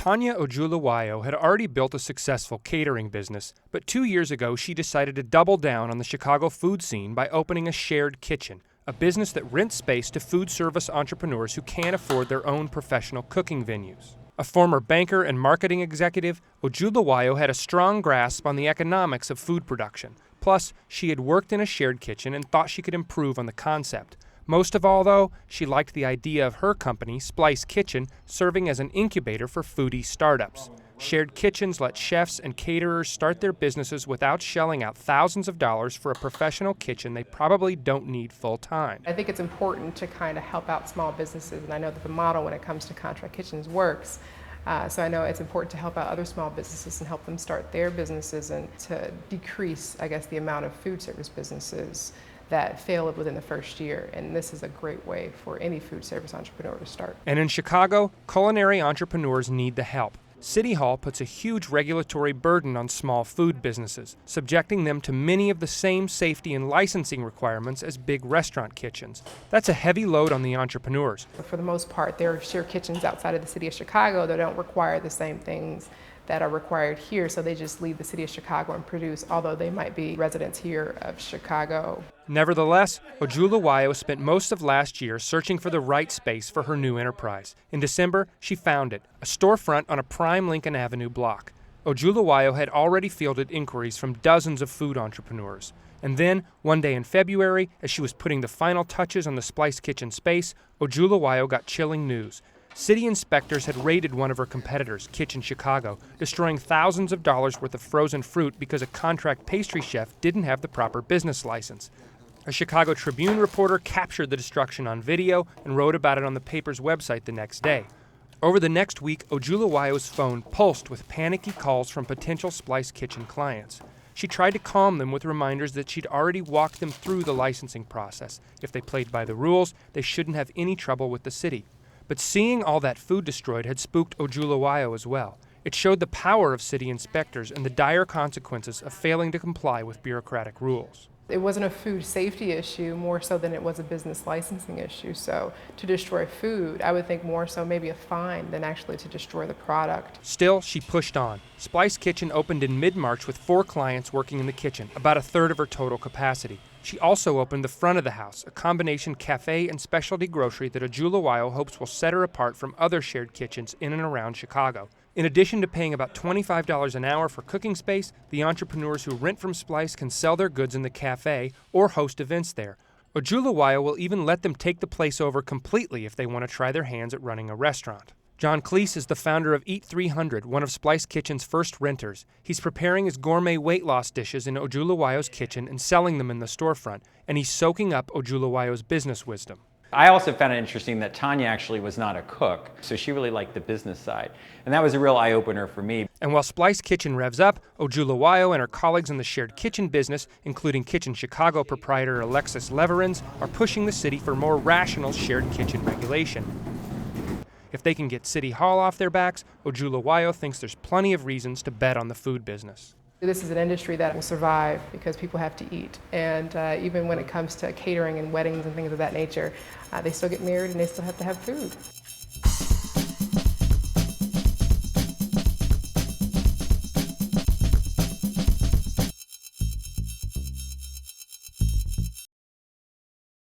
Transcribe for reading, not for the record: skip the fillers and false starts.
Tonya Ojuluwayo had already built a successful catering business, but 2 years ago she decided to double down on the Chicago food scene by opening a shared kitchen, a business that rents space to food service entrepreneurs who can't afford their own professional cooking venues. A former banker and marketing executive, Ojuluwayo had a strong grasp on the economics of food production. Plus, she had worked in a shared kitchen and thought she could improve on the concept. Most of all, though, she liked the idea of her company, Splice Kitchen, serving as an incubator for foodie startups. Shared kitchens let chefs and caterers start their businesses without shelling out thousands of dollars for a professional kitchen they probably don't need full-time. I think it's important to kind of help out small businesses, and I know that the model when it comes to contract kitchens works. So I know it's important to help out other small businesses and help them start their businesses and to decrease, I guess, the amount of food service businesses that fail within the first year, and this is a great way for any food service entrepreneur to start. And in Chicago, culinary entrepreneurs need the help. City Hall puts a huge regulatory burden on small food businesses, subjecting them to many of the same safety and licensing requirements as big restaurant kitchens. That's a heavy load on the entrepreneurs. For the most part, there are shared kitchens outside of the city of Chicago that don't require the same things that are required here, so they just leave the city of Chicago and produce, although they might be residents here of Chicago. Nevertheless, Ojuluwayo spent most of last year searching for the right space for her new enterprise. In December, she found it, a storefront on a prime Lincoln Avenue block. Ojuluwayo had already fielded inquiries from dozens of food entrepreneurs. And then, one day in February, as she was putting the final touches on the Splice Kitchen space, Ojuluwayo got chilling news. City inspectors had raided one of her competitors, Kitchen Chicago, destroying thousands of dollars worth of frozen fruit because a contract pastry chef didn't have the proper business license. A Chicago Tribune reporter captured the destruction on video and wrote about it on the paper's website the next day. Over the next week, Ojuluwayo's phone pulsed with panicky calls from potential Splice Kitchen clients. She tried to calm them with reminders that she'd already walked them through the licensing process. If they played by the rules, they shouldn't have any trouble with the city. But seeing all that food destroyed had spooked Ojuluwayo as well. It showed the power of city inspectors and the dire consequences of failing to comply with bureaucratic rules. It wasn't a food safety issue more so than it was a business licensing issue. So to destroy food, I would think more so maybe a fine than actually to destroy the product. Still, she pushed on. Splice Kitchen opened in mid-March with 4 clients working in the kitchen, about a third of her total capacity. She also opened the front of the house, a combination cafe and specialty grocery that Ojuluwayo hopes will set her apart from other shared kitchens in and around Chicago. In addition to paying about $25 an hour for cooking space, the entrepreneurs who rent from Splice can sell their goods in the cafe or host events there. Ojuluwayo will even let them take the place over completely if they want to try their hands at running a restaurant. John Cleese is the founder of Eat 300, one of Splice Kitchen's first renters. He's preparing his gourmet weight loss dishes in Ojuluwayo's kitchen and selling them in the storefront, and he's soaking up Ojuluwayo's business wisdom. I also found it interesting that Tonya actually was not a cook, so she really liked the business side. And that was a real eye-opener for me. And while Splice Kitchen revs up, Ojuluwayo and her colleagues in the shared kitchen business, including Kitchen Chicago proprietor Alexis Leverins, are pushing the city for more rational shared kitchen regulation. If they can get City Hall off their backs, Ojuluwayo thinks there's plenty of reasons to bet on the food business. This is an industry that will survive because people have to eat. And even when it comes to catering and weddings and things of that nature, they still get married and they still have to have food.